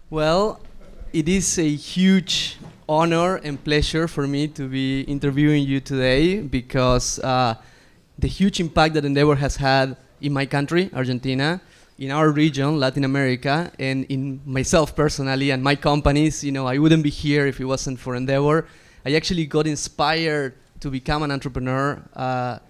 Well, it is a huge honor and pleasure for me to be interviewing you today because the huge impact that Endeavor has had in my country, Argentina, in our region, Latin America, and in myself personally and my companies. I wouldn't be here if it wasn't for Endeavor. I actually got inspired to become an entrepreneur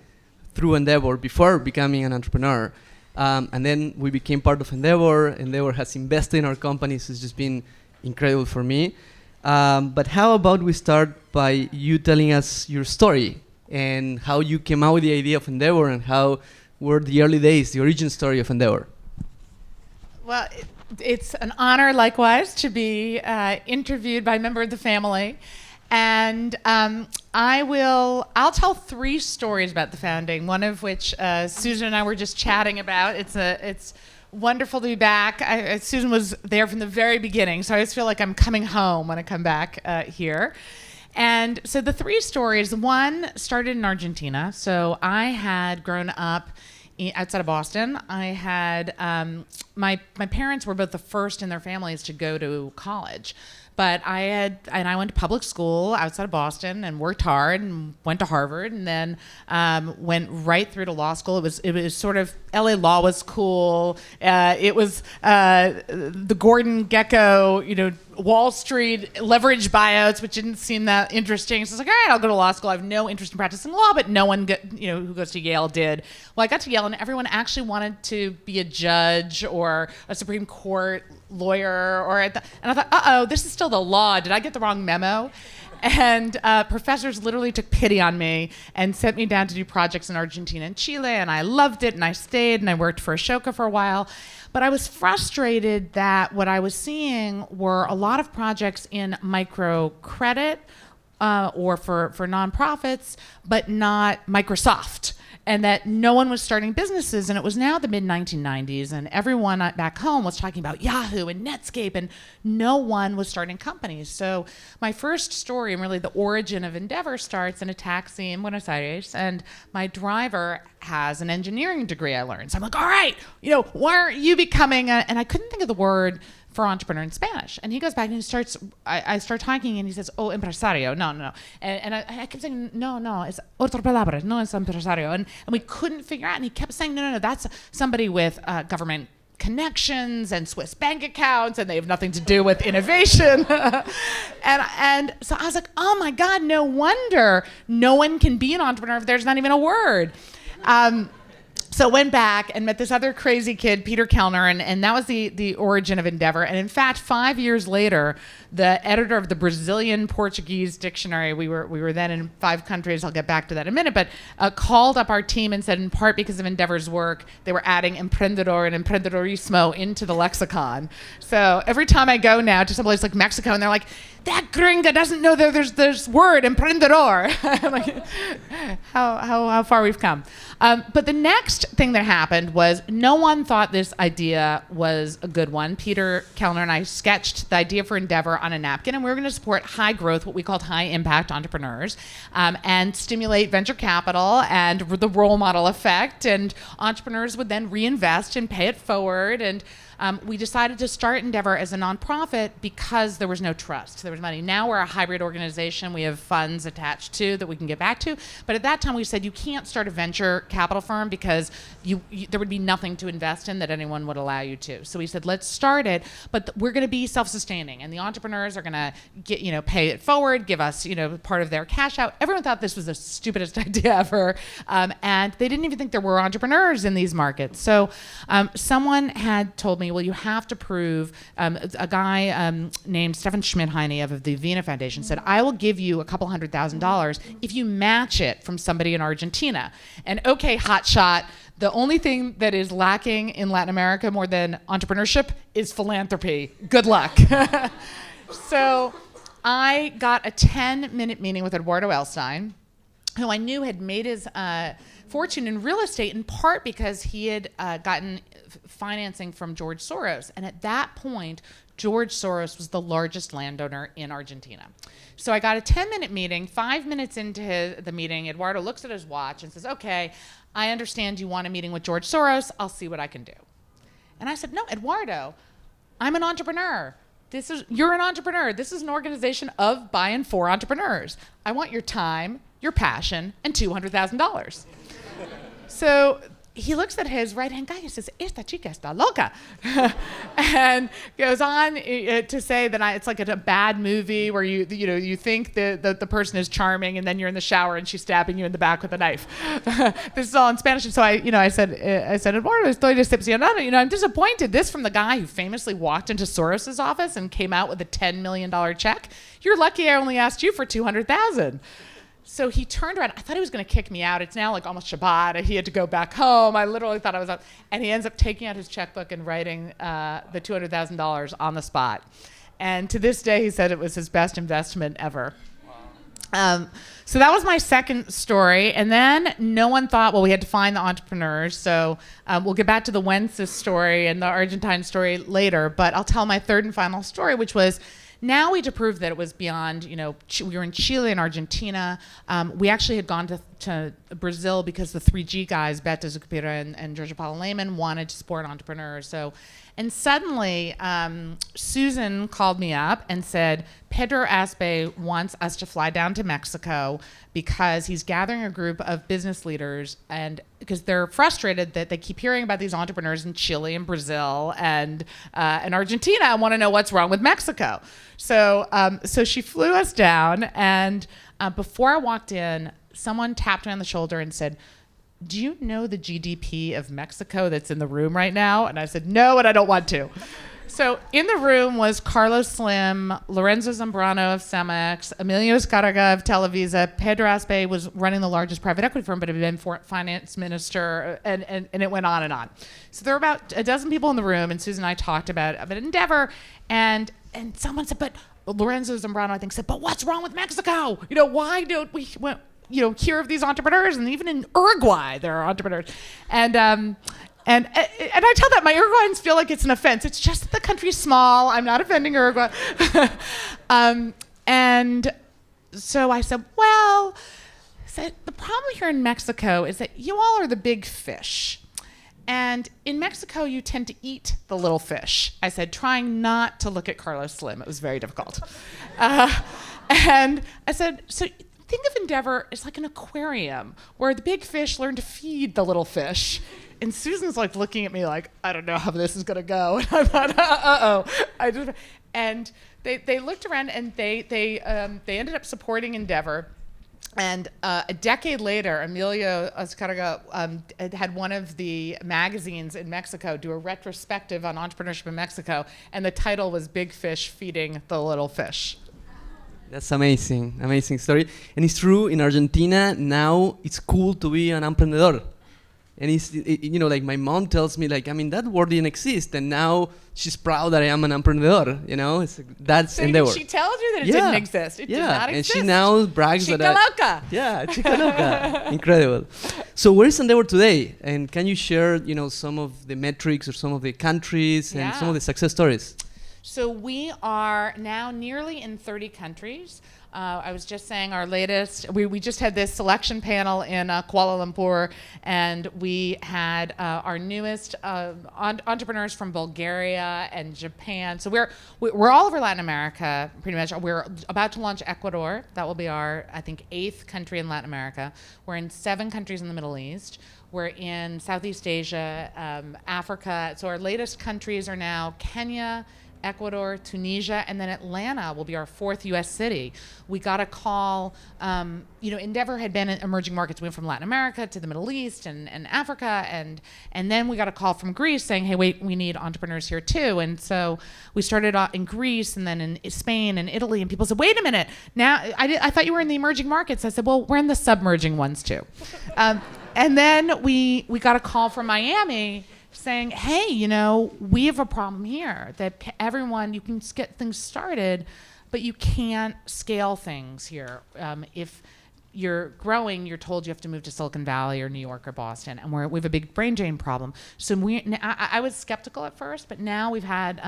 through Endeavor before becoming an entrepreneur. And then we became part of Endeavor. Endeavor has invested in our companies. It's just been incredible for me. But how about we start by you telling us your story and how you came out with the idea of Endeavor and how were the early days, the origin story of Endeavor? Well, it's an honor, likewise, to be interviewed by a member of the family. And I'll tell three stories about the founding, one of which Susan and I were just chatting about. It's wonderful to be back. Susan was there from the very beginning, so I always feel like I'm coming home when I come back here. And so the three stories, one started in Argentina. So I had grown up outside of Boston. I had, my parents were both the first in their families to go to college. But I went to public school outside of Boston and worked hard and went to Harvard and then went right through to law school. It was sort of, LA law was cool. It was the Gordon Gekko, Wall Street leveraged buyouts, which didn't seem that interesting. So I was like, all right, I'll go to law school. I have no interest in practicing law, but no one who goes to Yale did. Well, I got to Yale and everyone actually wanted to be a judge or a Supreme Court lawyer, and I thought, this is still the law. Did I get the wrong memo? And professors literally took pity on me and sent me down to do projects in Argentina and Chile, and I loved it, and I stayed, and I worked for Ashoka for a while. But I was frustrated that what I was seeing were a lot of projects in microcredit or for nonprofits, but not Microsoft. And that no one was starting businesses, and it was now the mid-1990s, and everyone back home was talking about Yahoo and Netscape, and no one was starting companies. So my first story, and really the origin of Endeavor, starts in a taxi in Buenos Aires, and my driver has an engineering degree, I learned. So I'm like, all right, why aren't you becoming and I couldn't think of the word for entrepreneur in Spanish. And he goes back and I start talking and he says, oh, empresario, no. And I kept saying, no, it's otra palabra, no es empresario. And we couldn't figure out, and he kept saying, no, that's somebody with government connections and Swiss bank accounts, and they have nothing to do with innovation. and so I was like, oh my God, no wonder no one can be an entrepreneur if there's not even a word. So went back and met this other crazy kid, Peter Kellner, and that was the origin of Endeavor. And in fact, 5 years later, the editor of the Brazilian Portuguese dictionary, we were then in 5 countries, I'll get back to that in a minute, but called up our team and said, in part because of Endeavor's work, they were adding emprendedor and emprendedorismo into the lexicon. So every time I go now to someplace like Mexico, and they're like, that gringa doesn't know that there's this word, emprendedor. Like, how far we've come. But the next thing that happened was no one thought this idea was a good one. Peter Kellner and I sketched the idea for Endeavor on a napkin, and we were going to support high growth, what we called high impact entrepreneurs, and stimulate venture capital and the role model effect, and entrepreneurs would then reinvest and pay it forward. And we decided to start Endeavor as a nonprofit because there was no trust. There was money. Now we're a hybrid organization. We have funds attached to that we can get back to. But at that time we said you can't start a venture capital firm because there would be nothing to invest in that anyone would allow you to. So we said, let's start it, but we're going to be self-sustaining, and the entrepreneurs are going to get, pay it forward, give us, part of their cash out. Everyone thought this was the stupidest idea ever, and they didn't even think there were entrepreneurs in these markets. So someone had told me, well, you have to prove, a guy named Stefan Schmidheine of the Vina Foundation said, I will give you a couple $100,000 if you match it from somebody in Argentina. And okay, hotshot, the only thing that is lacking in Latin America more than entrepreneurship is philanthropy. Good luck. So I got a 10-minute meeting with Eduardo Elstein, who I knew had made his fortune in real estate, in part because he had gotten financing from George Soros. And at that point, George Soros was the largest landowner in Argentina. So I got a 10-minute meeting. 5 minutes into the meeting, Eduardo looks at his watch and says, okay, I understand you want a meeting with George Soros. I'll see what I can do. And I said, no, Eduardo, I'm an entrepreneur. you're an entrepreneur. This is an organization of by and for entrepreneurs. I want your time, your passion, and $200,000. So he looks at his right-hand guy and says, "Esta chica está loca," and goes on to say that it's like a bad movie where you think the person is charming and then you're in the shower and she's stabbing you in the back with a knife. This is all in Spanish, and so I said, Eduardo, estoy decepcionado. I'm disappointed. This from the guy who famously walked into Soros's office and came out with a $10 million check. You're lucky I only asked you for $200,000. So he turned around. I thought he was going to kick me out. It's now like almost Shabbat. He had to go back home. I literally thought I was out. And he ends up taking out his checkbook and writing the $200,000 on the spot. And to this day, he said it was his best investment ever. Wow. So that was my second story. And then no one thought, well, we had to find the entrepreneurs. So we'll get back to the Wences story and the Argentine story later. But I'll tell my third and final story, which was, now we had to prove that it was beyond, we were in Chile and Argentina. We actually had gone to Brazil because the 3G guys, Beto Zucupira and Georgia Paula Lehman, wanted to support entrepreneurs. And suddenly, Susan called me up and said, Pedro Aspe wants us to fly down to Mexico because he's gathering a group of business leaders, and because they're frustrated that they keep hearing about these entrepreneurs in Chile and Brazil and Argentina, and want to know what's wrong with Mexico. So she flew us down, and before I walked in, someone tapped me on the shoulder and said, "Do you know the GDP of Mexico that's in the room right now?" And I said, "No, and I don't want to." So in the room was Carlos Slim, Lorenzo Zambrano of Cemex, Emilio Escarga of Televisa. Pedro Aspe was running the largest private equity firm, but had been finance minister, and it went on and on. So there were about a dozen people in the room, and Susan and I talked about Endeavor, and someone said, but Lorenzo Zambrano, I think, said, "But what's wrong with Mexico? Why don't we hear of these entrepreneurs? And even in Uruguay, there are entrepreneurs." And I tell that my Uruguayans feel like it's an offense. It's just that the country's small. I'm not offending Uruguay. And so I said, the problem here in Mexico is that you all are the big fish. And in Mexico, you tend to eat the little fish. I said, trying not to look at Carlos Slim. It was very difficult. And I said, so think of Endeavor as like an aquarium where the big fish learn to feed the little fish. And Susan's like looking at me like, I don't know how this is going to go. And I thought, and they looked around, and they ended up supporting Endeavor. And a decade later, Emilio Escarga had one of the magazines in Mexico do a retrospective on entrepreneurship in Mexico, and the title was "Big Fish Feeding the Little Fish." That's amazing story. And it's true, in Argentina now it's cool to be an emprendedor. And like my mom tells me, that word didn't exist, and now she's proud that I am an emprendedor. That's so Endeavor. She tells you that it didn't exist. It did not exist. And she now brags Chica that loca. Chica loca. Incredible. So where is Endeavor today? And can you share, some of the metrics or some of the countries and some of the success stories? So we are now nearly in 30 countries. I was just saying our latest, we just had this selection panel in Kuala Lumpur, and we had our newest entrepreneurs from Bulgaria and Japan. So we're all over Latin America, pretty much. We're about to launch Ecuador. That will be our, I think, 8th country in Latin America. We're in 7 countries in the Middle East. We're in Southeast Asia, Africa. So our latest countries are now Kenya, Ecuador, Tunisia, and then Atlanta will be our 4th U.S. city. We got a call, Endeavor had been in emerging markets. We went from Latin America to the Middle East and Africa, and then we got a call from Greece saying, hey, wait, we need entrepreneurs here too. And so we started in Greece and then in Spain and Italy, and people said, wait a minute, now I thought you were in the emerging markets. I said, well, we're in the submerging ones too. And then we got a call from Miami saying, hey, we have a problem here that everyone, you can get things started, but you can't scale things here. If you're growing, you're told you have to move to Silicon Valley or New York or Boston, and we have a big brain drain problem. So I was skeptical at first, but now we've had,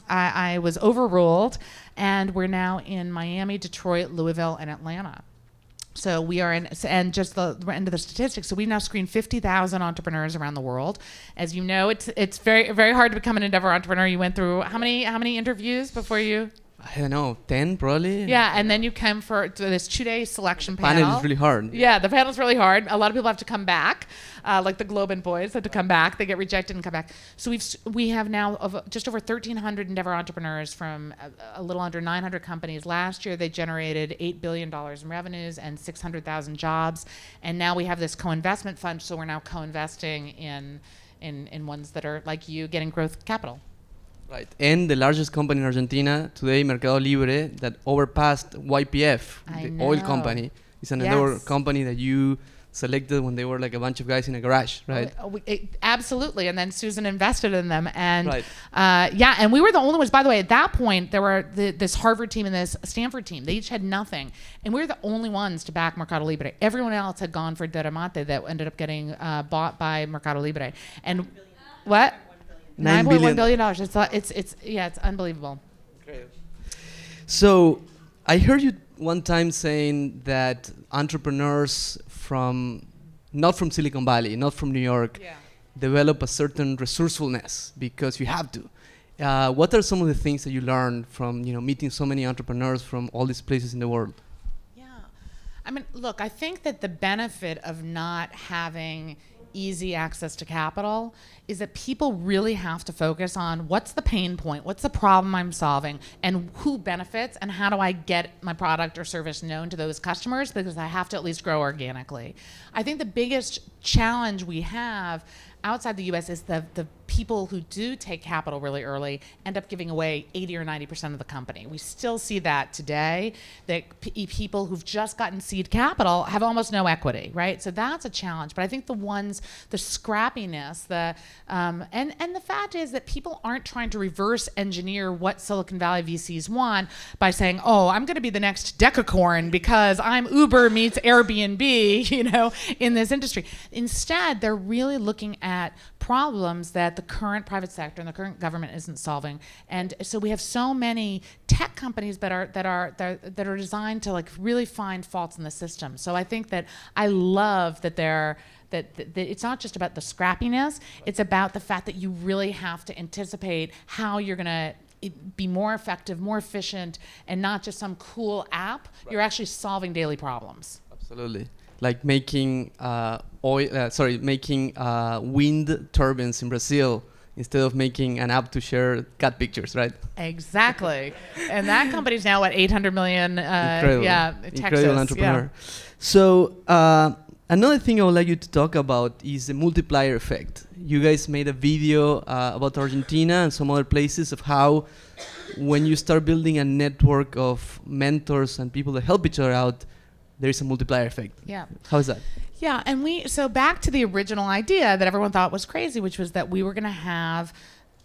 I was overruled, and we're now in Miami, Detroit, Louisville, and Atlanta. So we are in, and just the end of the statistics. So we've now screened 50,000 entrepreneurs around the world. As you know, it's very very hard to become an Endeavor entrepreneur. You went through how many interviews before you? I don't know, 10 probably. Yeah, and then you come for this 2-day selection panel. Panel is really hard. Yeah, the panel's really hard. A lot of people have to come back, like the Globin boys have to come back. They get rejected and come back. So we have now just over 1,300 Endeavor entrepreneurs from a little under 900 companies. Last year, they generated $8 billion in revenues and 600,000 jobs. And now we have this co-investment fund, so we're now co-investing in ones that are like you, getting growth capital. Right. And the largest company in Argentina today, Mercado Libre, that overpassed YPF, the oil company, is an Endeavor company that you selected when they were like a bunch of guys in a garage, right? Absolutely. And then Susan invested in them. And and we were the only ones, by the way, at that point, there were this Harvard team and this Stanford team. They each had nothing. And we were the only ones to back Mercado Libre. Everyone else had gone for Deramate that ended up getting bought by Mercado Libre. And what? $9.1 billion. It's unbelievable. Great. So I heard you one time saying that entrepreneurs not from Silicon Valley, not from New York, develop a certain resourcefulness because you have to. What are some of the things that you learned from meeting so many entrepreneurs from all these places in the world? Yeah, I mean, look, I think that the benefit of not having easy access to capital is that people really have to focus on what's the pain point, what's the problem I'm solving, and who benefits, and how do I get my product or service known to those customers, because I have to at least grow organically. I think the biggest challenge we have outside the US is the people who do take capital really early end up giving away 80 or 90% of the company. We still see that today, that people who've just gotten seed capital have almost no equity, right? So that's a challenge. But I think the scrappiness, and the fact is that people aren't trying to reverse engineer what Silicon Valley VCs want by saying, oh, I'm going to be the next Decacorn because I'm Uber meets Airbnb, in this industry. Instead, they're really looking at problems that the current private sector and the current government isn't solving, and so we have so many tech companies that are designed to like really find faults in the system. So I think that I love that that it's not just about the scrappiness; it's about the fact that you really have to anticipate how you're going to be more effective, more efficient, and not just some cool app. Right. You're actually solving daily problems. Absolutely. Like making wind turbines in Brazil instead of making an app to share cat pictures, right? Exactly. And that company's now at 800 million. Incredible. Texas. Incredible entrepreneur. Yeah. So another thing I would like you to talk about is the multiplier effect. You guys made a video about Argentina and some other places of how when you start building a network of mentors and people that help each other out, there is a multiplier effect. Yeah. How is that? Yeah, and so back to the original idea that everyone thought was crazy, which was that we were going to have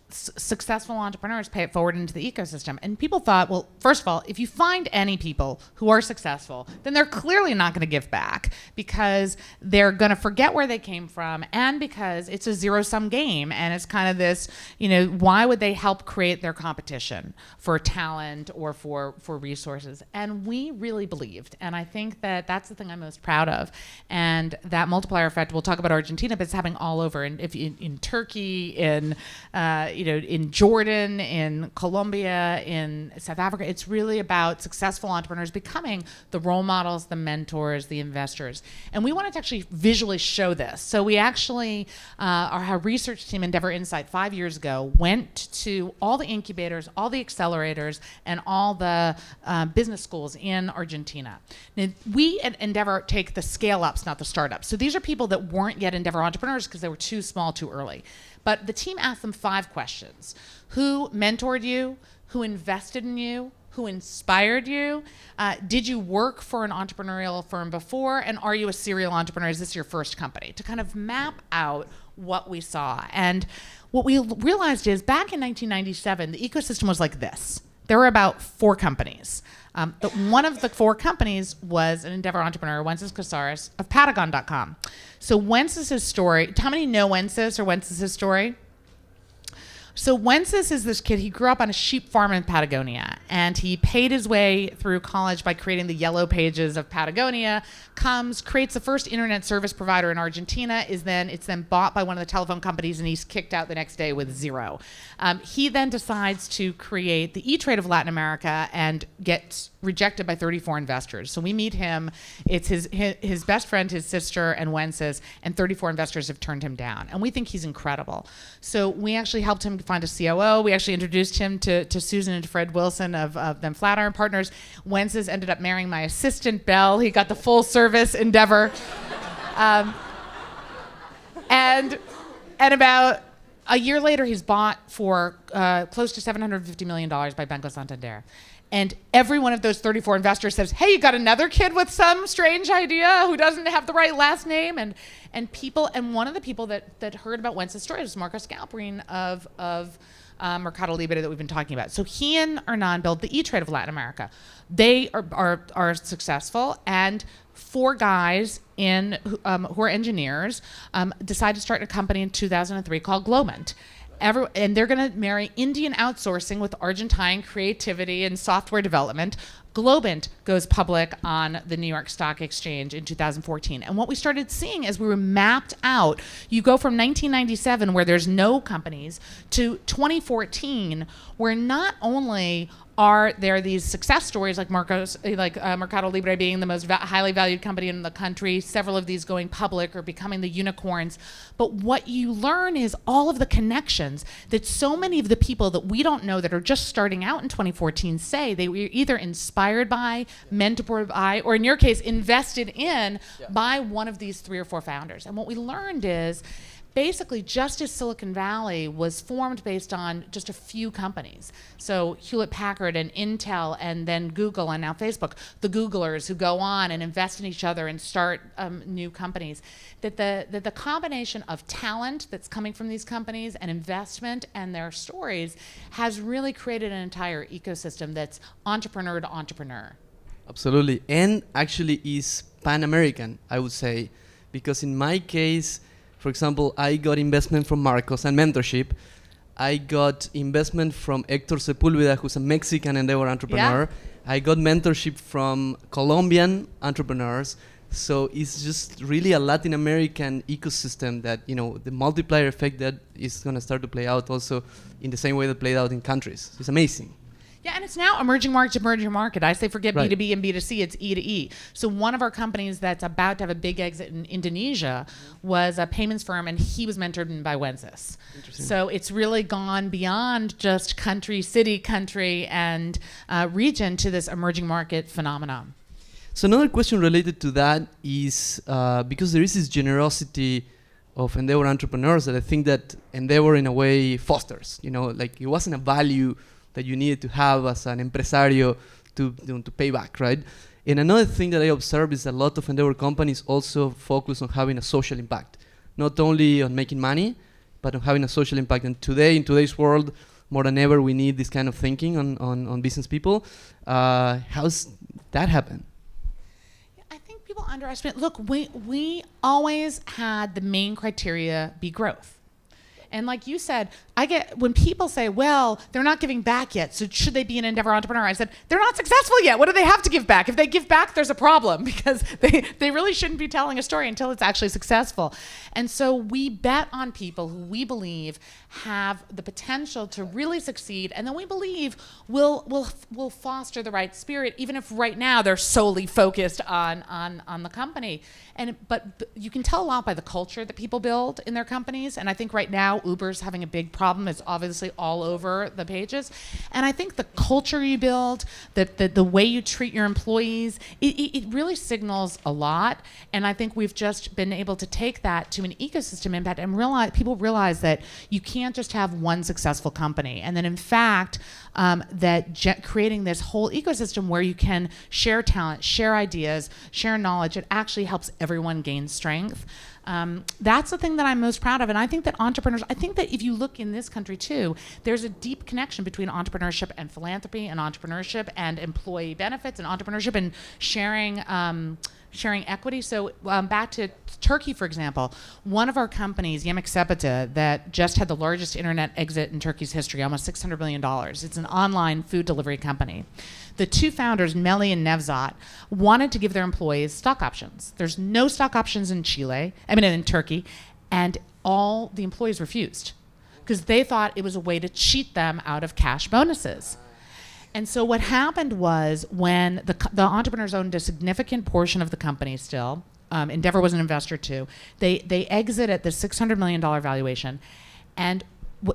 successful entrepreneurs pay it forward into the ecosystem. And people thought, well, first of all, if you find any people who are successful, then they're clearly not going to give back because they're going to forget where they came from, and because it's a zero-sum game. And it's kind of this, why would they help create their competition for talent or for resources? And we really believed. And I think that that's the thing I'm most proud of. And that multiplier effect, we'll talk about Argentina, but it's happening all over. And if in Turkey, in Jordan, in Colombia, in South Africa, it's really about successful entrepreneurs becoming the role models, the mentors, the investors. And we wanted to actually visually show this. So we actually, our research team, Endeavor Insight, 5 years ago, went to all the incubators, all the accelerators, and all the business schools in Argentina. Now, we at Endeavor take the scale-ups, not the startups. So these are people that weren't yet Endeavor entrepreneurs because they were too small, too early. But the team asked them 5 questions. Who mentored you? Who invested in you? Who inspired you? Did you work for an entrepreneurial firm before? And are you a serial entrepreneur? Is this your first company? To kind of map out what we saw. And what we realized is back in 1997, the ecosystem was like this. There were about 4 companies. One of the 4 companies was an Endeavor entrepreneur, Wences Casares, of Patagon.com. So Wences' story, how many know Wences or Wences' story? So Wences is this kid. He grew up on a sheep farm in Patagonia, and he paid his way through college by creating the yellow pages of Patagonia. Creates the first internet service provider in Argentina. It's then bought by one of the telephone companies, and he's kicked out the next day with zero. He then decides to create the E-Trade of Latin America and gets rejected by 34 investors. So we meet him. It's his best friend, his sister, and Wences, and 34 investors have turned him down. And we think he's incredible. So we actually helped him find a COO. We actually introduced him to Susan and Fred Wilson of them Flatiron Partners. Wences ended up marrying my assistant, Belle. He got the full service endeavor. And about a year later, he's bought for close to $750 million by Banco Santander. And every one of those 34 investors says, hey, you got another kid with some strange idea who doesn't have the right last name. And one of the people that heard about Wences' story was Marcos Galperin of Mercado Libre that we've been talking about. So he and Hernan built the E-Trade of Latin America. They are successful, and four guys who are engineers decided to start a company in 2003 called Globant. And they're going to marry Indian outsourcing with Argentine creativity and software development. Globant goes public on the New York Stock Exchange in 2014. And what we started seeing as we were mapped out, you go from 1997, where there's no companies, to 2014, where not only are there these success stories like Mercado Libre being the most highly valued company in the country, several of these going public or becoming the unicorns. But what you learn is all of the connections that so many of the people that we don't know that are just starting out in 2014 say they were either inspired by, mentored by, or in your case, invested in by one of these 3 or 4 founders. And what we learned is basically, just as Silicon Valley was formed based on just a few companies, so Hewlett-Packard and Intel and then Google and now Facebook, the Googlers who go on and invest in each other and start new companies, that the combination of talent that's coming from these companies and investment and their stories has really created an entire ecosystem that's entrepreneur to entrepreneur. Absolutely, and actually is Pan-American, I would say, because in my case, for example, I got investment from Marcos and mentorship. I got investment from Hector Sepúlveda, who's a Mexican endeavor entrepreneur. Yeah. I got mentorship from Colombian entrepreneurs. So it's just really a Latin American ecosystem that, the multiplier effect that is going to start to play out also in the same way that played out in countries. It's amazing. Yeah, and it's now emerging market to emerging market. I say forget right. B2B and B2C, it's E to E. So one of our companies that's about to have a big exit in Indonesia was a payments firm, and he was mentored by Wences. So it's really gone beyond just country, city, country, and region to this emerging market phenomenon. So another question related to that is because there is this generosity of endeavor entrepreneurs that I think that endeavor in a way fosters. Like it wasn't a value that you needed to have as an empresario to pay back, right? And another thing that I observed is a lot of endeavor companies also focus on having a social impact, not only on making money, but on having a social impact. And today, in today's world, more than ever, we need this kind of thinking on business people. How's that happen? I think people underestimate. Look, we always had the main criteria be growth. And like you said, when people say, well, they're not giving back yet, so should they be an endeavor entrepreneur? I said, they're not successful yet. What do they have to give back? If they give back, there's a problem because they really shouldn't be telling a story until it's actually successful. And so we bet on people who we believe have the potential to really succeed, and then we believe will foster the right spirit, even if right now they're solely focused on the company. But you can tell a lot by the culture that people build in their companies, and I think right now Uber's having a big problem. It's obviously all over the pages. And I think the culture you build, the way you treat your employees, it really signals a lot. And I think we've just been able to take that to an ecosystem impact and people realize that you can't just have one successful company. And then in fact, creating this whole ecosystem where you can share talent, share ideas, share knowledge, it actually helps everyone gain strength. That's the thing that I'm most proud of. And I think that if you look in this country too, there's a deep connection between entrepreneurship and philanthropy and entrepreneurship and employee benefits and entrepreneurship and sharing sharing equity. So back to Turkey, for example, one of our companies, Yemek Sepeti, that just had the largest internet exit in Turkey's history, almost $600 million. It's an online food delivery company. The two founders, Meli and Nevzat, wanted to give their employees stock options. There's no stock options in Turkey, and all the employees refused because they thought it was a way to cheat them out of cash bonuses. And so what happened was when the entrepreneurs owned a significant portion of the company still, Endeavor was an investor too, they exit at the $600 million valuation, and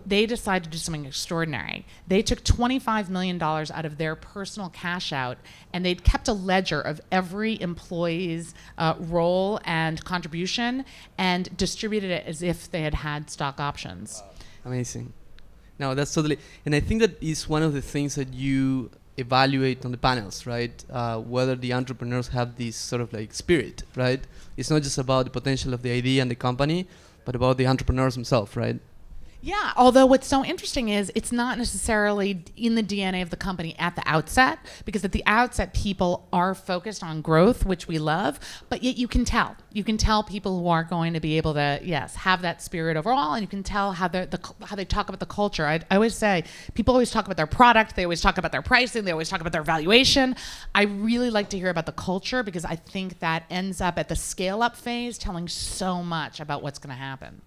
they decided to do something extraordinary. They took $25 million out of their personal cash out, and they'd kept a ledger of every employee's role and contribution and distributed it as if they had had stock options. Amazing. No, that's totally, and I think that is one of the things that you evaluate on the panels, right? Whether the entrepreneurs have this sort of like spirit, right? It's not just about the potential of the idea and the company, but about the entrepreneurs themselves, right? Yeah, although what's so interesting is it's not necessarily in the DNA of the company at the outset, because at the outset people are focused on growth, which we love, but yet you can tell. You can tell people who are going to be able to, yes, have that spirit overall, and you can tell how they talk about the culture. I always say, people always talk about their product, they always talk about their pricing, they always talk about their valuation. I really like to hear about the culture because I think that ends up at the scale-up phase telling so much about what's going to happen.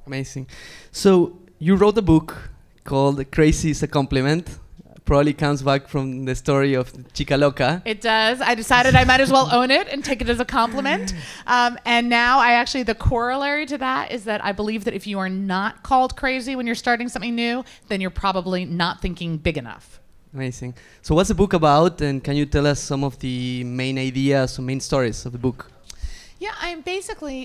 Amazing. So you wrote a book called Crazy is a Compliment. Probably comes back from the story of Chica Loca. It does. I decided I might as well own it and take it as a compliment. And now the corollary to that is that I believe that if you are not called crazy when you're starting something new, then you're probably not thinking big enough. Amazing. So what's the book about, and can you tell us some of the main ideas or main stories of the book? Yeah,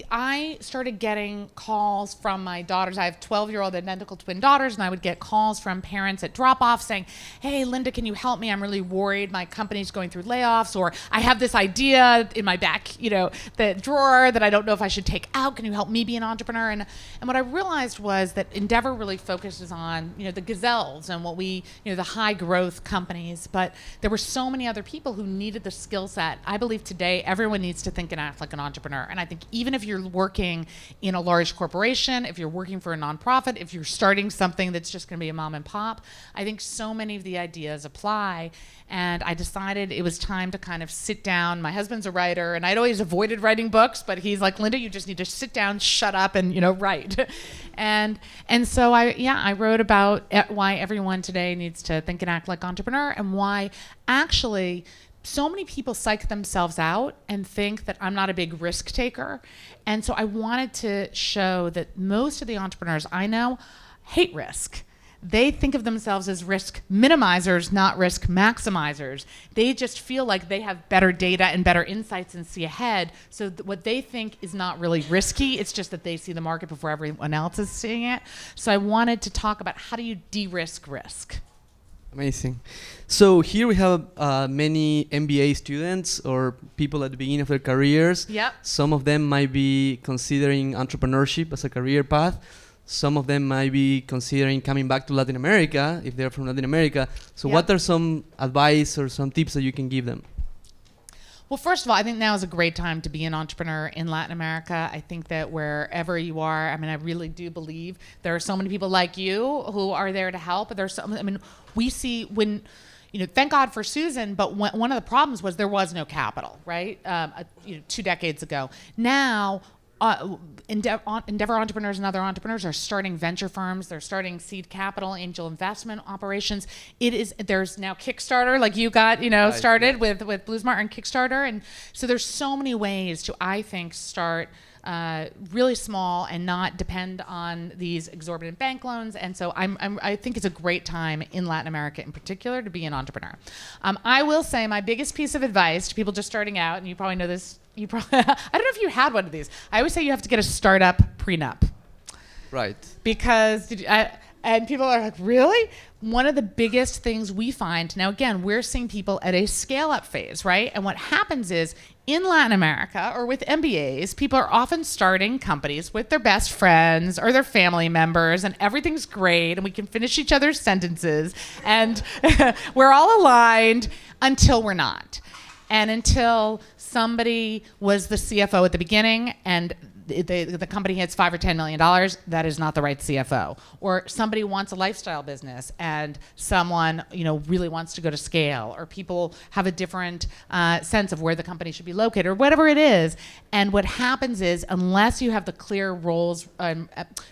I started getting calls from my daughters. I have 12-year-old identical twin daughters, and I would get calls from parents at drop-off saying, hey, Linda, can you help me? I'm really worried. My company's going through layoffs, or I have this idea in my back, the drawer that I don't know if I should take out. Can you help me be an entrepreneur? And what I realized was that Endeavor really focuses on, the gazelles and the high-growth companies, but there were so many other people who needed the skill set. I believe today everyone needs to think and act like an entrepreneur. And I think even if you're working in a large corporation, if you're working for a nonprofit, if you're starting something that's just going to be a mom and pop, I think so many of the ideas apply. And I decided it was time to kind of sit down. My husband's a writer, and I'd always avoided writing books, but he's like, Linda, you just need to sit down, shut up, and write. and so I wrote about why everyone today needs to think and act like entrepreneur, and why actually so many people psych themselves out and think that I'm not a big risk taker. And so I wanted to show that most of the entrepreneurs I know hate risk. They think of themselves as risk minimizers, not risk maximizers. They just feel like they have better data and better insights and see ahead. So what they think is not really risky. It's just that they see the market before everyone else is seeing it. So I wanted to talk about how do you de-risk risk. Amazing. So here we have many MBA students or people at the beginning of their careers. Yep. Some of them might be considering entrepreneurship as a career path. Some of them might be considering coming back to Latin America if they're from Latin America. So what are some advice or some tips that you can give them? Well, first of all, I think now is a great time to be an entrepreneur in Latin America. I think that wherever you are, I really do believe there are so many people like you who are there to help. We see when, thank God for Susan, but one of the problems was there was no capital, right? 2 decades ago. Now, Endeavor entrepreneurs and other entrepreneurs are starting venture firms. They're starting seed capital, angel investment operations. There's now Kickstarter, like you got, started with Bluesmart and Kickstarter, and so there's so many ways to, I think, start really small and not depend on these exorbitant bank loans. And so I think it's a great time in Latin America in particular to be an entrepreneur. I will say my biggest piece of advice to people just starting out, and you probably know this. I don't know if you had one of these. I always say you have to get a startup prenup. Right. Because and people are like, really? One of the biggest things we find, now again, we're seeing people at a scale-up phase, right? And what happens is, in Latin America or with MBAs, people are often starting companies with their best friends or their family members, and everything's great, and we can finish each other's sentences, and we're all aligned until we're not. And until somebody was the CFO at the beginning and the company hits $5 or $10 million, that is not the right CFO. Or somebody wants a lifestyle business and someone really wants to go to scale, or people have a different sense of where the company should be located, or whatever it is. And what happens is, unless you have the clear roles,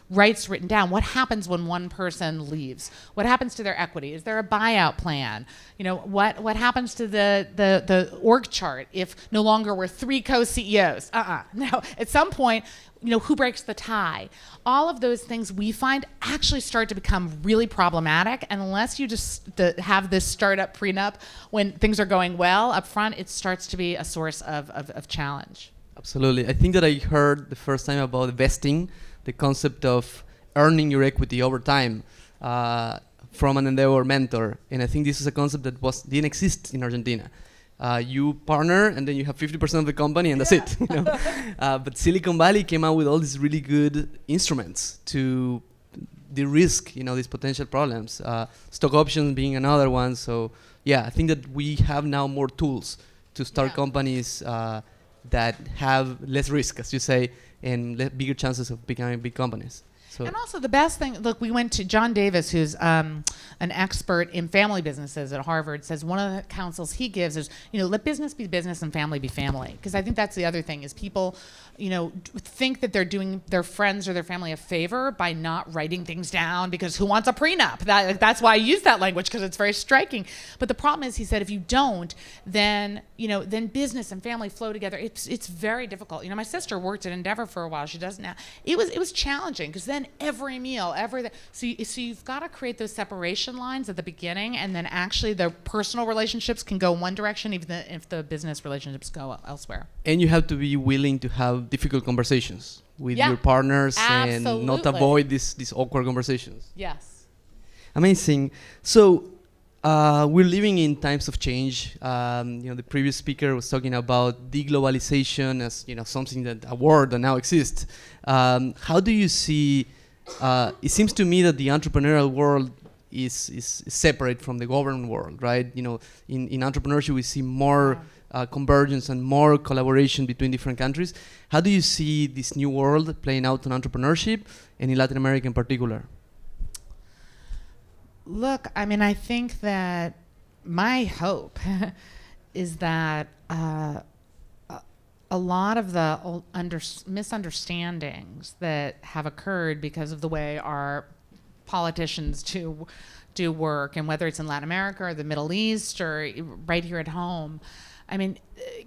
rights written down, what happens when one person leaves? What happens to their equity? Is there a buyout plan? What happens to the org chart if no longer we're 3 co-CEOs? No. At some point, who breaks the tie? All of those things we find actually start to become really problematic. And unless you just have this startup prenup when things are going well up front, it starts to be a source of challenge. Absolutely. I think that I heard the first time about vesting, the concept of earning your equity over time from an Endeavor mentor. And I think this is a concept that didn't exist in Argentina. You partner and then you have 50% of the company and that's it. But Silicon Valley came out with all these really good instruments to de-risk these potential problems. Stock options being another one. So yeah, I think that we have now more tools to start companies that have less risk, as you say, and bigger chances of becoming big companies. So. And also the best thing, look, we went to John Davis, who's an expert in family businesses at Harvard, says one of the counsels he gives is, let business be business and family be family. Because I think that's the other thing is people, think that they're doing their friends or their family a favor by not writing things down, because who wants a prenup? That's why I use that language, because it's very striking. But the problem is, he said, if you don't, then business and family flow together. It's very difficult. My sister worked at Endeavor for a while. She does now. It was challenging, because then every meal, so you've got to create those separation lines at the beginning, and then actually the personal relationships can go one direction, even if the business relationships go elsewhere. And you have to be willing to have difficult conversations with your partners. Absolutely. And not avoid these awkward conversations. Yes. Amazing. So we're living in times of change. The previous speaker was talking about deglobalization as something a word that now exists. How do you see? It seems to me that the entrepreneurial world is separate from the government world, right? In entrepreneurship we see more convergence and more collaboration between different countries. How do you see this new world playing out in entrepreneurship and in Latin America in particular? Look, I think that my hope is that a lot of the misunderstandings that have occurred because of the way our politicians do work, and whether it's in Latin America or the Middle East or right here at home,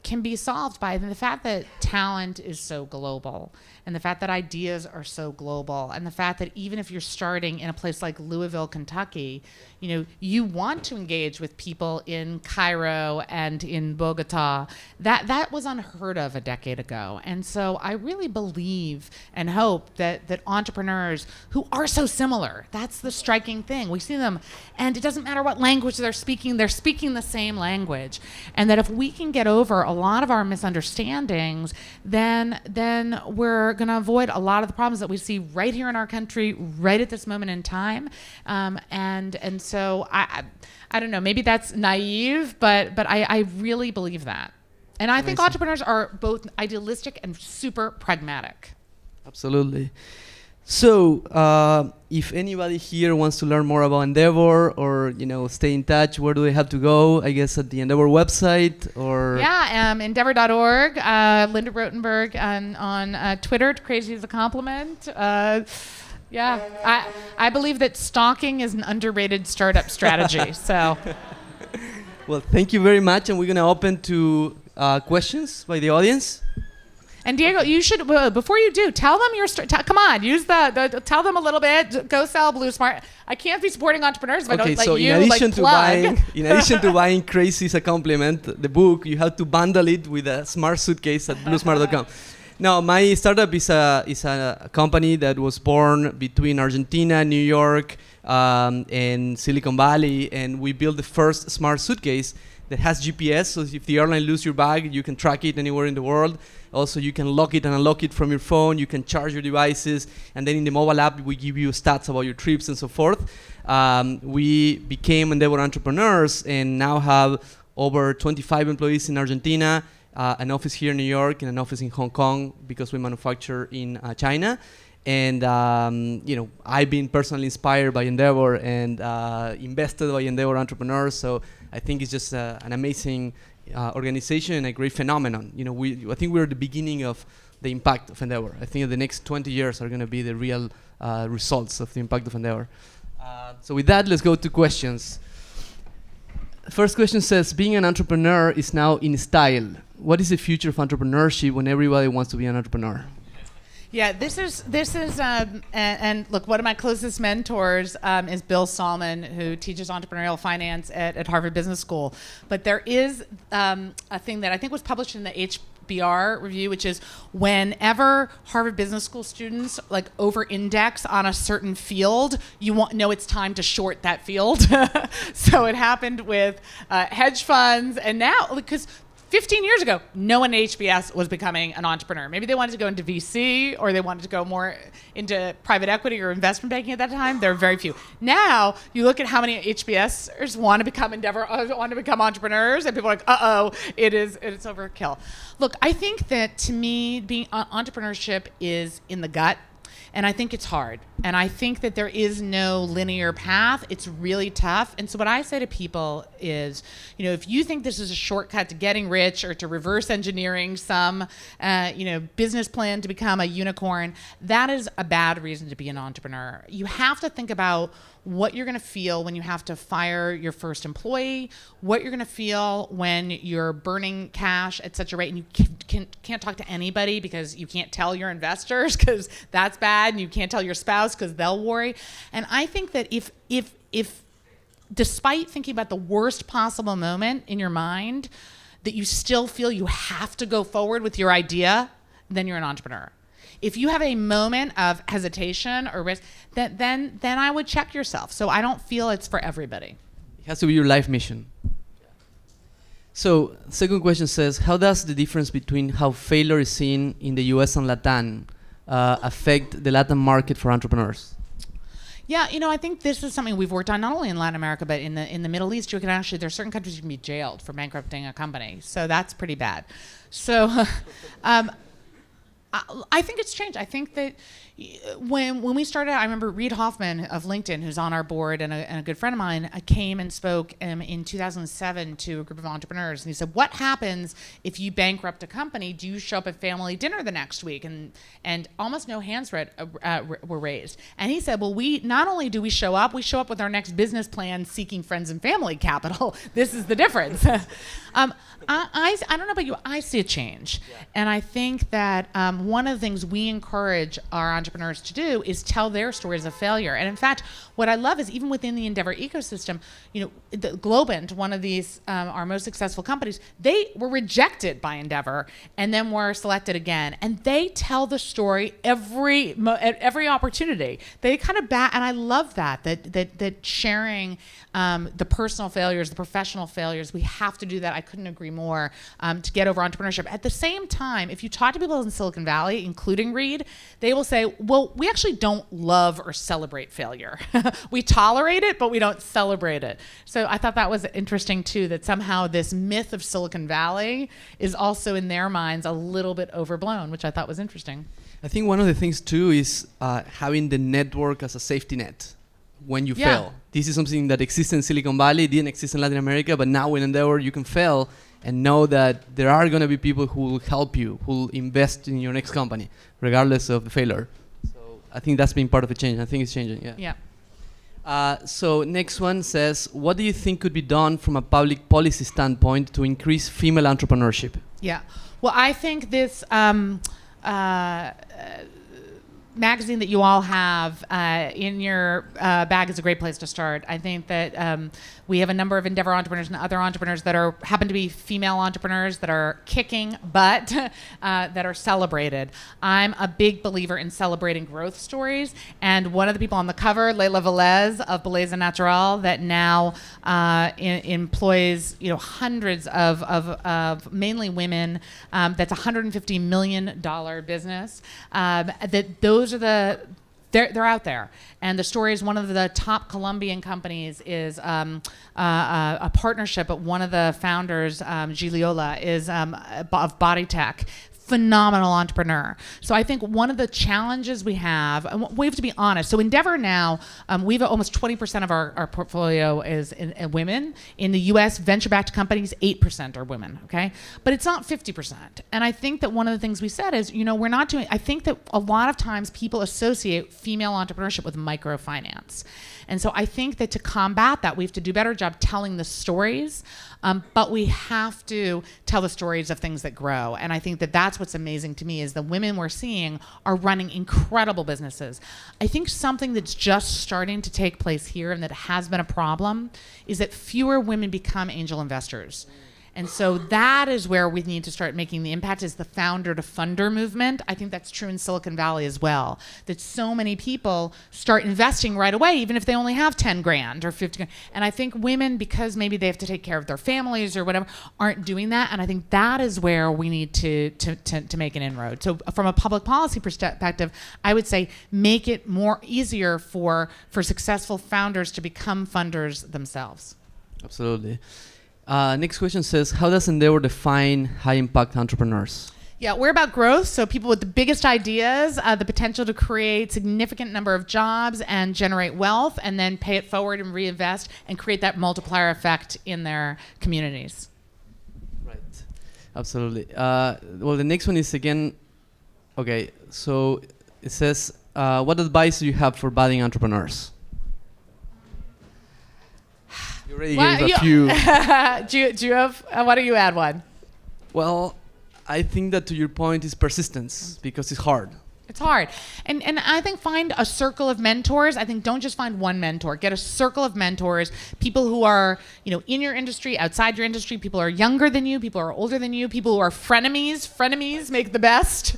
can be solved by the fact that talent is so global, and the fact that ideas are so global, and the fact that even if you're starting in a place like Louisville, Kentucky, you want to engage with people in Cairo and in Bogota. That was unheard of a decade ago. And so I really believe and hope that entrepreneurs who are so similar, that's the striking thing. We see them, and it doesn't matter what language they're speaking the same language. And that if we can get over a lot of our misunderstandings, then we're going to avoid a lot of the problems that we see right here in our country, right at this moment in time. And so I don't know, maybe that's naive, but I really believe that. And I think entrepreneurs are both idealistic and super pragmatic. Absolutely. So if anybody here wants to learn more about Endeavor or stay in touch, where do they have to go? I guess at the Endeavor website or Endeavor.org. Linda Rottenberg on Twitter. Crazy is a compliment. I believe that stalking is an underrated startup strategy. So, well, thank you very much, and we're gonna open to questions by the audience. And Diego, you should before you do, tell them your story. Come on, use tell them a little bit. Go sell Bluesmart. I can't be supporting entrepreneurs if I don't let you plug. In addition to buying Crazy is a Compliment, the book, you have to bundle it with a smart suitcase at bluesmart.com. Now, my startup is a company that was born between Argentina, New York, and Silicon Valley, and we built the first smart suitcase that has GPS, so if the airline loses your bag, you can track it anywhere in the world. Also, you can lock it and unlock it from your phone, you can charge your devices, and then in the mobile app, we give you stats about your trips and so forth. We became Endeavor entrepreneurs and now have over 25 employees in Argentina, an office here in New York, and an office in Hong Kong because we manufacture in China. And I've been personally inspired by Endeavor and invested by Endeavor entrepreneurs. So I think it's just an amazing organization and a great phenomenon. I think we're at the beginning of the impact of Endeavor. I think the next 20 years are going to be the real results of the impact of Endeavor. So with that, let's go to questions. First question says, being an entrepreneur is now in style. What is the future of entrepreneurship when everybody wants to be an entrepreneur? Yeah, this is and look, one of my closest mentors is Bill Salmon, who teaches entrepreneurial finance at Harvard Business School. But there is a thing that I think was published in the HBR review, which is whenever Harvard Business School students like over-index on a certain field, you know it's time to short that field. So it happened with hedge funds, and now because 15 years ago, no one at HBS was becoming an entrepreneur. Maybe they wanted to go into VC or they wanted to go more into private equity or investment banking at that time. There are very few. Now, you look at how many HBSers want to become entrepreneurs, and people are like, it's overkill. Look, I think that to me, entrepreneurship is in the gut. And I think it's hard. And I think that there is no linear path. It's really tough. And so what I say to people is, if you think this is a shortcut to getting rich or to reverse engineering some, business plan to become a unicorn, that is a bad reason to be an entrepreneur. You have to think about what you're going to feel when you have to fire your first employee, what you're going to feel when you're burning cash at such a rate and you can't talk to anybody because you can't tell your investors because that's bad, and you can't tell your spouse because they'll worry. And I think that if despite thinking about the worst possible moment in your mind, that you still feel you have to go forward with your idea, then you're an entrepreneur. If you have a moment of hesitation or risk, then I would check yourself. So I don't feel it's for everybody. It has to be your life mission. So second question says, how does the difference between how failure is seen in the US and Latin affect the Latin market for entrepreneurs? Yeah, I think this is something we've worked on not only in Latin America, but in the Middle East. You can actually, there are certain countries you can be jailed for bankrupting a company. So that's pretty bad. So I think it's changed. I think that when we started, I remember Reid Hoffman of LinkedIn, who's on our board and a good friend of mine, came and spoke in 2007 to a group of entrepreneurs. And he said, what happens if you bankrupt a company? Do you show up at family dinner the next week? And almost no hands were raised. And he said, well, we not only do we show up with our next business plan seeking friends and family capital. This is the difference. I don't know about you, I see a change. Yeah. And I think that one of the things we encourage our entrepreneurs to do is tell their stories of failure. And in fact, what I love is even within the Endeavor ecosystem, the Globant, one of these, our most successful companies, they were rejected by Endeavor and then were selected again. And they tell the story at every opportunity. They kind of and I love that sharing the personal failures, the professional failures, we have to do that. I couldn't agree more to get over entrepreneurship. At the same time, if you talk to people in Silicon Valley, including Reid, they will say, well, we actually don't love or celebrate failure. We tolerate it, but we don't celebrate it. So I thought that was interesting too, that somehow this myth of Silicon Valley is also in their minds a little bit overblown, which I thought was interesting. I think one of the things too is having the network as a safety net when you fail. This is something that exists in Silicon Valley, didn't exist in Latin America, but now in Endeavor you can fail and know that there are going to be people who will help you, who will invest in your next company, regardless of the failure. So I think that's been part of the change. I think it's changing, yeah. So next one says, what do you think could be done from a public policy standpoint to increase female entrepreneurship? Yeah. Well, I think this magazine that you all have in your bag is a great place to start. I think that we have a number of Endeavor entrepreneurs and other entrepreneurs that happen to be female entrepreneurs that are kicking butt, that are celebrated. I'm a big believer in celebrating growth stories, and one of the people on the cover, Leila Velez of Belleza Natural, that now employs hundreds of mainly women. That's $150 million business. That those are the they're out there. And the story is one of the top Colombian companies is a partnership, but one of the founders, Giliola, is of Body Tech. Phenomenal entrepreneur. So I think one of the challenges we have, and we have to be honest. So Endeavor now, we've almost 20% of our portfolio is in women. In the U.S., venture-backed companies, 8% are women. Okay, but it's not 50%. And I think that one of the things we said is, we're not doing. I think that a lot of times people associate female entrepreneurship with microfinance. And so I think that to combat that, we have to do a better job telling the stories, but we have to tell the stories of things that grow. And I think that that's what's amazing to me is the women we're seeing are running incredible businesses. I think something that's just starting to take place here and that has been a problem is that fewer women become angel investors. And so that is where we need to start making the impact is the founder to funder movement. I think that's true in Silicon Valley as well, that so many people start investing right away, even if they only have 10 grand or 50 grand. And I think women, because maybe they have to take care of their families or whatever, aren't doing that. And I think that is where we need to make an inroad. So from a public policy perspective, I would say make it more easier for successful founders to become funders themselves. Absolutely. Next question says, how does Endeavor define high-impact entrepreneurs? Yeah, we're about growth, so people with the biggest ideas, the potential to create significant number of jobs and generate wealth, and then pay it forward and reinvest and create that multiplier effect in their communities. Right, absolutely. Well, the next one is again, okay, so it says, what advice do you have for budding entrepreneurs? You already gave a few. do you have, why don't you add one? Well, I think that to your point is persistence because it's hard. It's hard. And I think find a circle of mentors. I think don't just find one mentor. Get a circle of mentors, people who are, in your industry, outside your industry, people who are younger than you, people who are older than you, people who are frenemies. Frenemies make the best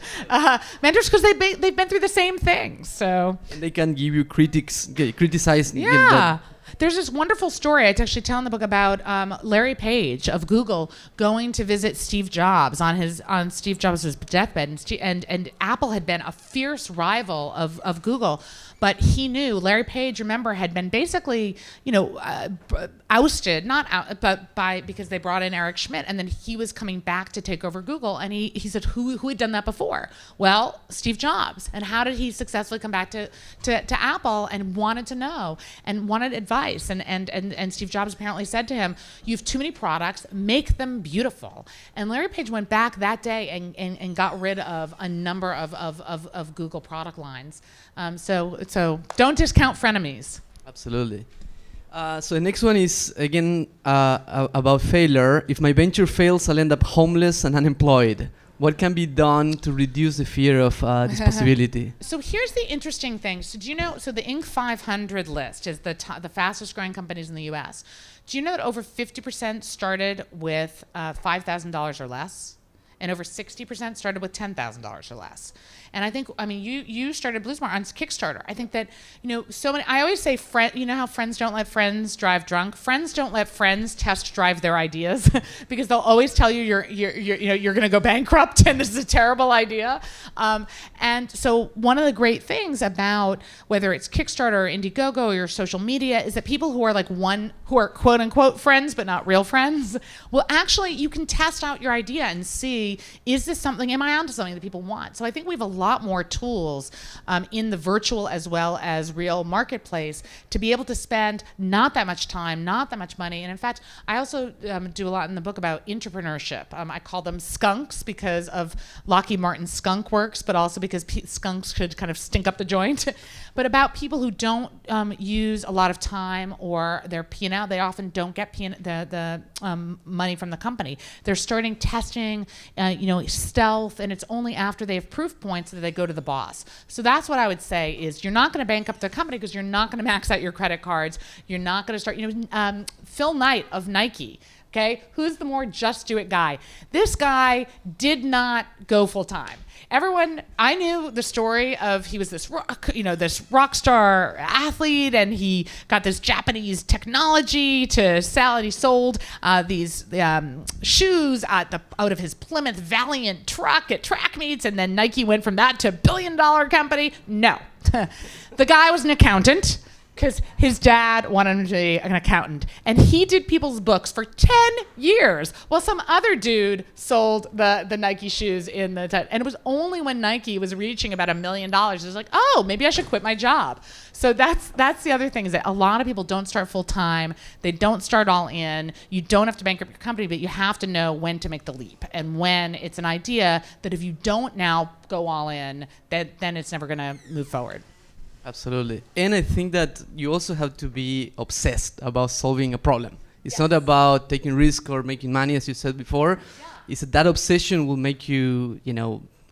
mentors because they've been through the same thing. So and they can give you criticize. Yeah. There's this wonderful story I actually tell in the book about Larry Page of Google going to visit Steve Jobs on Steve Jobs' deathbed, and Apple had been a fierce rival of Google. But he knew, Larry Page, remember, had been basically, ousted, not out, but because they brought in Eric Schmidt, and then he was coming back to take over Google, and he said, who had done that before? Well, Steve Jobs. And how did he successfully come back to Apple and wanted to know and wanted advice? And Steve Jobs apparently said to him, you have too many products, make them beautiful. And Larry Page went back that day and got rid of a number of Google product lines. So don't discount frenemies. Absolutely. So the next one is, again, about failure. If my venture fails, I'll end up homeless and unemployed. What can be done to reduce the fear of this possibility? So here's the interesting thing. So do you know, so the Inc. 500 list is the fastest growing companies in the US. Do you know that over 50% started with $5,000 or less? And over 60% started with $10,000 or less. And I think, you started Bluesmart on Kickstarter. I think that, so many, I always say, how friends don't let friends drive drunk? Friends don't let friends test drive their ideas because they'll always tell you you're going to go bankrupt and this is a terrible idea. And so one of the great things about whether it's Kickstarter or Indiegogo or your social media is that people who are quote unquote friends but not real friends, well, actually you can test out your idea and see, is this something, am I onto something that people want? So I think we have a lot more tools in the virtual as well as real marketplace to be able to spend not that much time, not that much money. And in fact, I also do a lot in the book about entrepreneurship. I call them skunks because of Lockheed Martin's skunk works, but also because skunks could kind of stink up the joint. But about people who don't use a lot of time or their P&L, they often don't get the money from the company. They're starting testing, stealth, and it's only after they have proof points that they go to the boss. So that's what I would say is you're not going to bankrupt the company because you're not going to max out your credit cards. You're not going to start, Phil Knight of Nike. Okay, who's the more just do it guy? This guy did not go full time. Everyone, I knew the story of he was this rock star athlete, and he got this Japanese technology to sell, and he sold these shoes out of his Plymouth Valiant truck at track meets, and then Nike went from that to $1 billion company. No, The guy was an accountant because his dad wanted him to be an accountant. And he did people's books for 10 years while some other dude sold the Nike shoes in the time. And it was only when Nike was reaching about $1 million, it was like, oh, maybe I should quit my job. So that's the other thing, is that a lot of people don't start full time. They don't start all in. You don't have to bankrupt your company, but you have to know when to make the leap and when it's an idea that if you don't now go all in, then it's never going to move forward. Absolutely. And I think that you also have to be obsessed about solving a problem. It's Yes. not about taking risk or making money, as you said before. Yeah. It's that obsession will make you,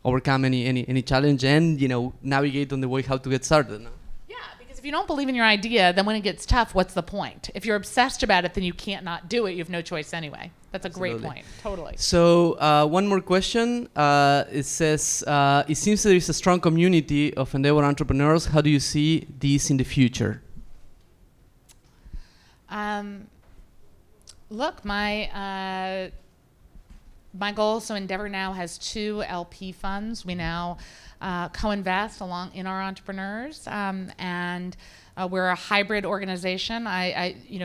overcome any challenge and, navigate on the way how to get started. No? Yeah, because if you don't believe in your idea, then when it gets tough, what's the point? If you're obsessed about it, then you can't not do it. You have no choice anyway. That's a great Absolutely. point. Totally. So one more question. It says, it seems there is a strong community of Endeavor entrepreneurs. How do you see this in the future? Look, my goal, so Endeavor now has 2 LP funds. We now co-invest along in our entrepreneurs, and we're a hybrid organization.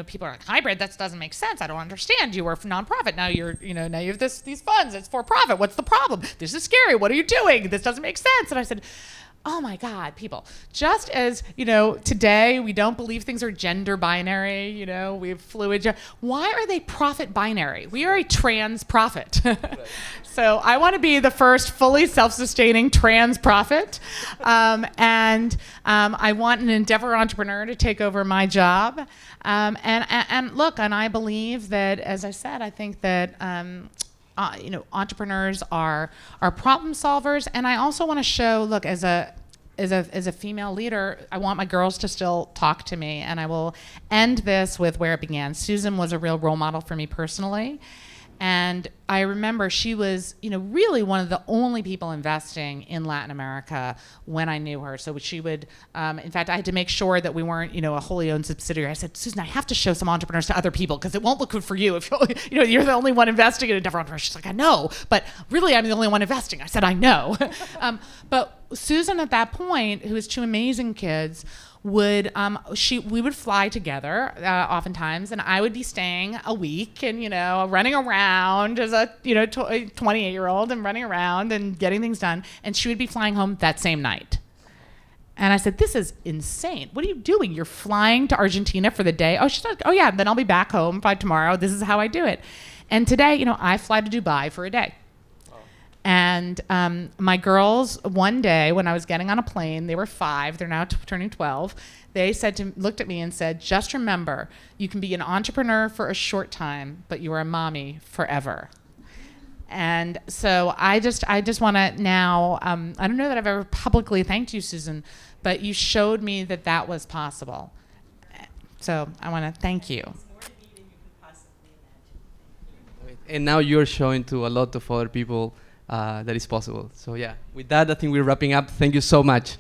People are like, hybrid? That doesn't make sense. I don't understand. You were a nonprofit. Now now you have these funds. It's for profit. What's the problem? This is scary. What are you doing? This doesn't make sense. And I said, oh my God, people, just as, today we don't believe things are gender binary, we have fluid, why are they profit binary? We are a trans profit. Right. So I want to be the first fully self-sustaining trans profit. And I want an Endeavor entrepreneur to take over my job. And look, and I believe that, as I said, I think that, entrepreneurs are problem solvers, and I also want to show. Look, as a female leader, I want my girls to still talk to me, and I will end this with where it began. Susan was a real role model for me personally, and I remember she was, really one of the only people investing in Latin America when I knew her. So she would, in fact, I had to make sure that we weren't, a wholly owned subsidiary. I said, Susan, I have to show some entrepreneurs to other people because it won't look good for you if you're the only one investing in a different entrepreneur. She's like, I know, but really I'm the only one investing. I said, I know. But Susan at that point, who has 2 amazing kids, we would fly together oftentimes, and I would be staying a week and running around as a 28-year-old and running around and getting things done, and she would be flying home that same night. And I said, this is insane. What are you doing? You're flying to Argentina for the day? Oh, she's like, oh yeah, then I'll be back home by tomorrow. This is how I do it. And today, I fly to Dubai for a day. And my girls, one day when I was getting on a plane, they were 5, they're now turning 12, they looked at me and said, just remember, you can be an entrepreneur for a short time, but you are a mommy forever. And so I just want to now, I don't know that I've ever publicly thanked you, Susan, but you showed me that was possible. So I want to thank you. And now you're showing to a lot of other people that is possible. So yeah, with that, I think we're wrapping up. Thank you so much.